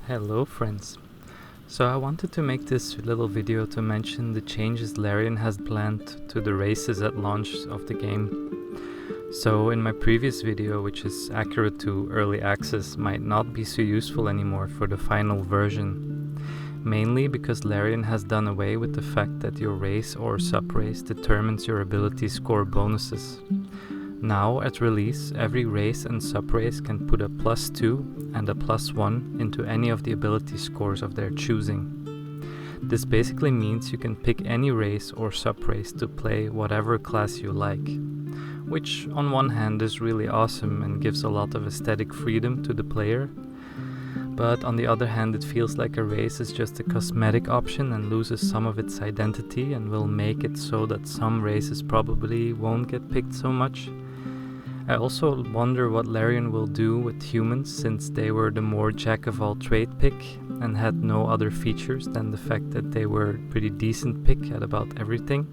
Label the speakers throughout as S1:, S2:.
S1: Hello friends. So I wanted to make this little video to mention the changes Larian has planned to the races at launch of the game. So in my previous video, which is accurate to early access, might not be so useful anymore for the final version. Mainly because Larian has done away with the fact that your race or sub-race determines your ability score bonuses. Now, at release, every race and sub-race can put a +2 and a +1 into any of the ability scores of their choosing. This basically means you can pick any race or sub-race to play whatever class you like, which on one hand is really awesome and gives a lot of aesthetic freedom to the player, but on the other hand it feels like a race is just a cosmetic option and loses some of its identity and will make it so that some races probably won't get picked so much. I also wonder what Larian will do with humans, since they were the more jack-of-all-trade pick and had no other features than the fact that they were a pretty decent pick at about everything.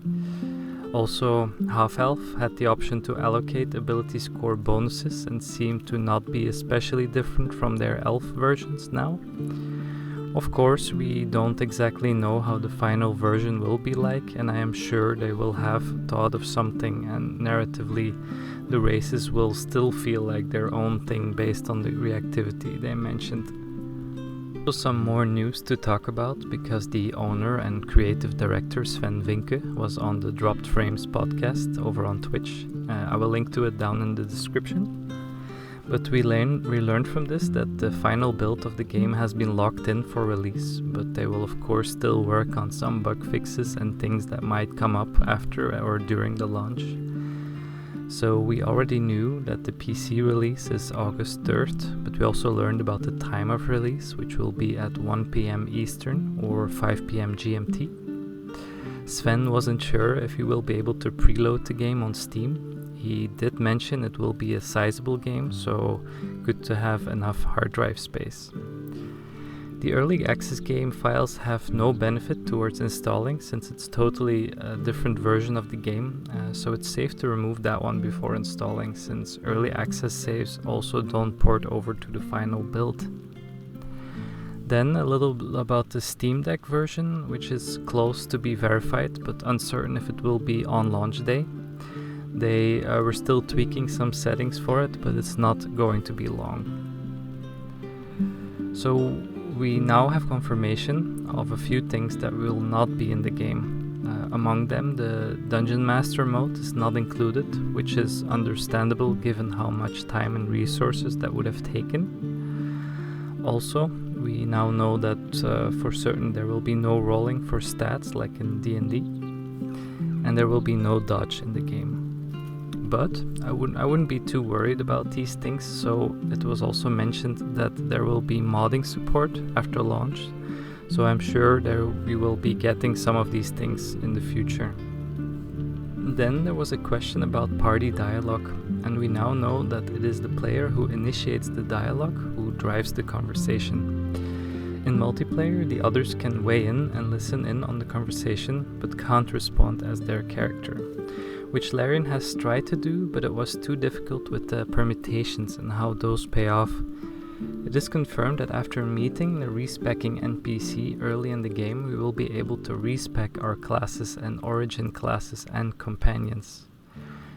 S1: Also, Half-Elf had the option to allocate ability score bonuses and seemed to not be especially different from their elf versions now. Of course, we don't exactly know how the final version will be like, and I am sure they will have thought of something, and narratively the races will still feel like their own thing based on the reactivity they mentioned. Also some more news to talk about, because the owner and creative director Sven Vinke was on the Dropped Frames podcast over on Twitch. I will link to it down in the description. But we learned from this that the final build of the game has been locked in for release, but they will of course still work on some bug fixes and things that might come up after or during the launch. So we already knew that the PC release is August 3rd, but we also learned about the time of release, which will be at 1 PM Eastern or 5 PM GMT. Sven wasn't sure if he will be able to preload the game on Steam. He did mention it will be a sizable game, so good to have enough hard drive space. The early access game files have no benefit towards installing, since it's totally a different version of the game, so it's safe to remove that one before installing, since early access saves also don't port over to the final build. Then a little about the Steam Deck version, which is close to be verified but uncertain if it will be on launch day. They were still tweaking some settings for it, but it's not going to be long. So we now have confirmation of a few things that will not be in the game. Among them, the Dungeon Master mode is not included, which is understandable given how much time and resources that would have taken. Also, we now know that for certain there will be no rolling for stats like in D&D, and there will be no dodge in the game. But I wouldn't be too worried about these things, so it was also mentioned that there will be modding support after launch, so I'm sure we will be getting some of these things in the future. Then there was a question about party dialogue, and we now know that it is the player who initiates the dialogue who drives the conversation. In multiplayer, the others can weigh in and listen in on the conversation, but can't respond as their character, which Larian has tried to do, but it was too difficult with the permutations and how those pay off. It is confirmed that after meeting the respecking NPC early in the game, we will be able to respec our classes and origin classes and companions.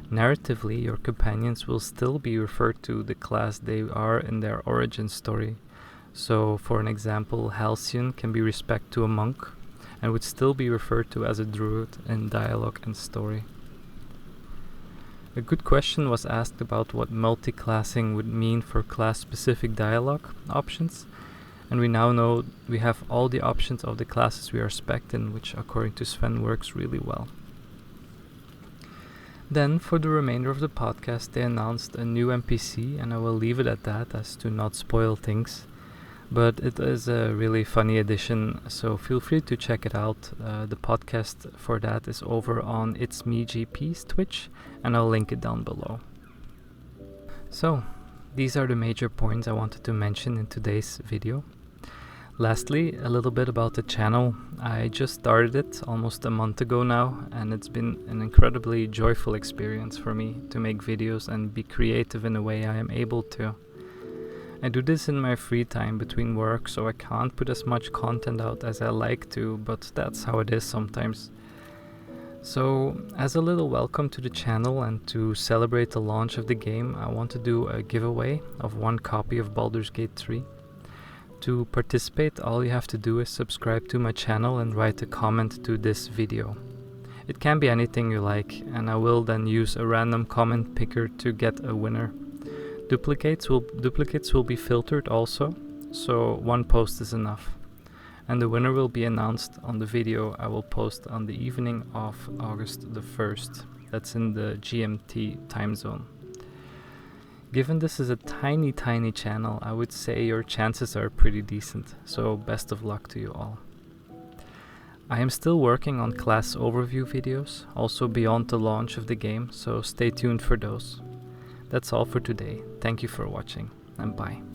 S1: Narratively, your companions will still be referred to the class they are in their origin story. So, for an example, Halcyon can be respect to a monk and would still be referred to as a druid in dialogue and story. A good question was asked about what multi-classing would mean for class-specific dialogue options, and we now know we have all the options of the classes we are spec'd in, which according to Sven works really well. Then, for the remainder of the podcast, they announced a new NPC, and I will leave it at that as to not spoil things. But it is a really funny addition, so feel free to check it out. The podcast for that is over on It's Me GP's Twitch, and I'll link it down below. So, these are the major points I wanted to mention in today's video. Lastly, a little bit about the channel. I just started it almost a month ago now, and it's been an incredibly joyful experience for me to make videos and be creative in a way I am able to. I do this in my free time between work, so I can't put as much content out as I like to, but that's how it is sometimes. So, as a little welcome to the channel and to celebrate the launch of the game, I want to do a giveaway of 1 copy of Baldur's Gate 3. To participate, all you have to do is subscribe to my channel and write a comment to this video. It can be anything you like, and I will then use a random comment picker to get a winner. Duplicates will be filtered also, so 1 post is enough. And the winner will be announced on the video I will post on the evening of August the 1st. That's in the GMT time zone. Given this is a tiny channel, I would say your chances are pretty decent, so best of luck to you all. I am still working on class overview videos, also beyond the launch of the game, so stay tuned for those. That's all for today. Thank you for watching, and bye.